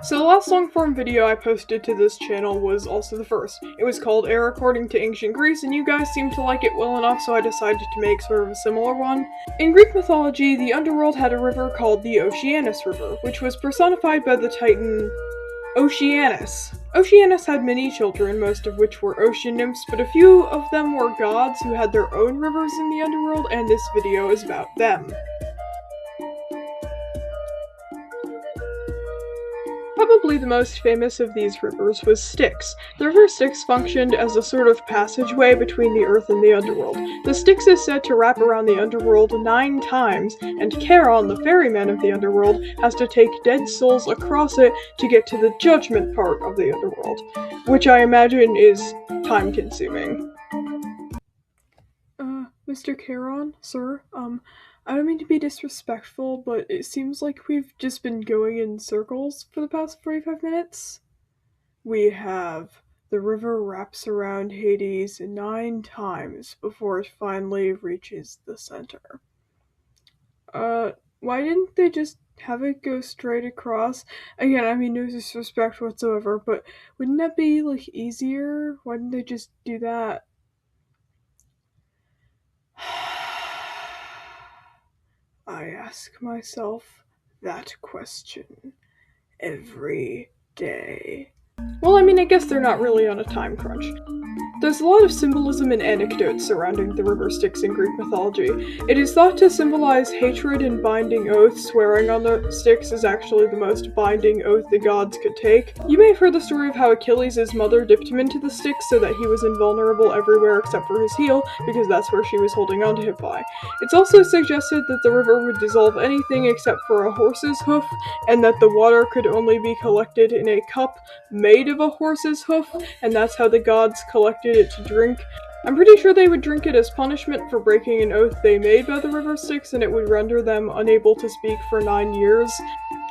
So the last long-form video I posted to this channel was also the first. It was called Air According to Ancient Greece, and you guys seemed to like it well enough, so I decided to make sort of a similar one. In Greek mythology, the underworld had a river called the Oceanus River, which was personified by the titan Oceanus. Oceanus had many children, most of which were ocean nymphs, but a few of them were gods who had their own rivers in the underworld, and this video is about them. Probably the most famous of these rivers was Styx. The river Styx functioned as a sort of passageway between the earth and the underworld. The Styx is said to wrap around the underworld 9 times, and Charon, the ferryman of the underworld, has to take dead souls across it to get to the judgment part of the underworld, which I imagine is time-consuming. Mr. Charon, sir, I don't mean to be disrespectful, but it seems like we've just been going in circles for the past 45 minutes. We have the river wraps around Hades 9 times before it finally reaches the center. Why didn't they just have it go straight across? Again, I mean no disrespect whatsoever, but wouldn't that be, easier? Why didn't they just do that? I ask myself that question every day. Well, I mean, I guess they're not really on a time crunch. There's a lot of symbolism and anecdotes surrounding the river Styx in Greek mythology. It is thought to symbolize hatred and binding oaths. Swearing on the Styx is actually the most binding oath the gods could take. You may have heard the story of how Achilles' mother dipped him into the Styx so that he was invulnerable everywhere except for his heel, because that's where she was holding onto him by. It's also suggested that the river would dissolve anything except for a horse's hoof, and that the water could only be collected in a cup made of a horse's hoof, and that's how the gods collected it to drink. I'm pretty sure they would drink it as punishment for breaking an oath they made by the river Styx, and it would render them unable to speak for 9 years.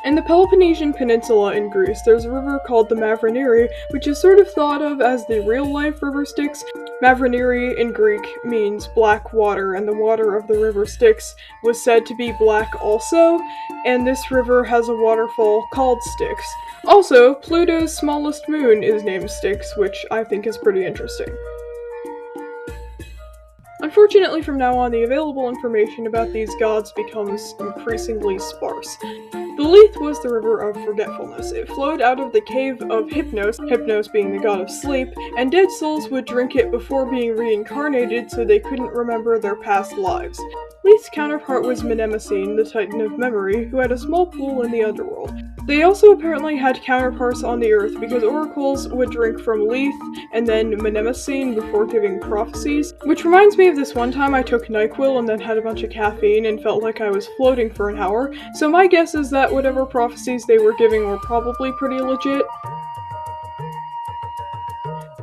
In the Peloponnesian Peninsula in Greece, there's a river called the Mavroniri, which is sort of thought of as the real-life river Styx. Mavroniri in Greek means black water, and the water of the river Styx was said to be black also, and this river has a waterfall called Styx. Also, Pluto's smallest moon is named Styx, which I think is pretty interesting. Unfortunately, from now on, the available information about these gods becomes increasingly sparse. The Lethe was the river of forgetfulness. It flowed out of the cave of Hypnos, Hypnos being the god of sleep, and dead souls would drink it before being reincarnated so they couldn't remember their past lives. Lethe's counterpart was Mnemosyne, the titan of memory, who had a small pool in the underworld. They also apparently had counterparts on the earth because oracles would drink from Lethe and then Mnemosyne before giving prophecies, which reminds me of this one time I took NyQuil and then had a bunch of caffeine and felt like I was floating for an hour, so my guess is that whatever prophecies they were giving were probably pretty legit.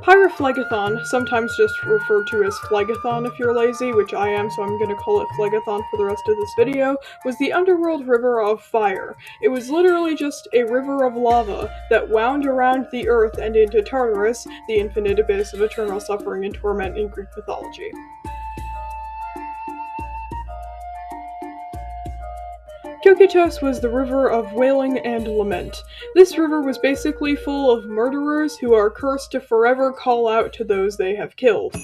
Pyrophlegathon, sometimes just referred to as Phlegathon if you're lazy, which I am, so I'm gonna call it Phlegathon for the rest of this video, was the underworld river of fire. It was literally just a river of lava that wound around the earth and into Tartarus, the infinite abyss of eternal suffering and torment in Greek mythology. Cocytus was the river of wailing and lament. This river was basically full of murderers who are cursed to forever call out to those they have killed.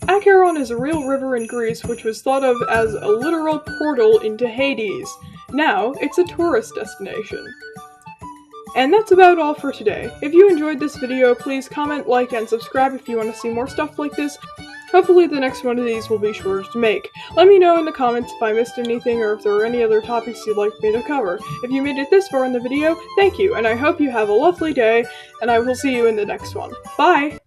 Acheron is a real river in Greece which was thought of as a literal portal into Hades. Now, it's a tourist destination. And that's about all for today. If you enjoyed this video, please comment, like, and subscribe if you want to see more stuff like this. Hopefully the next one of these will be shorter to make. Let me know in the comments if I missed anything or if there are any other topics you'd like me to cover. If you made it this far in the video, thank you, and I hope you have a lovely day, and I will see you in the next one. Bye!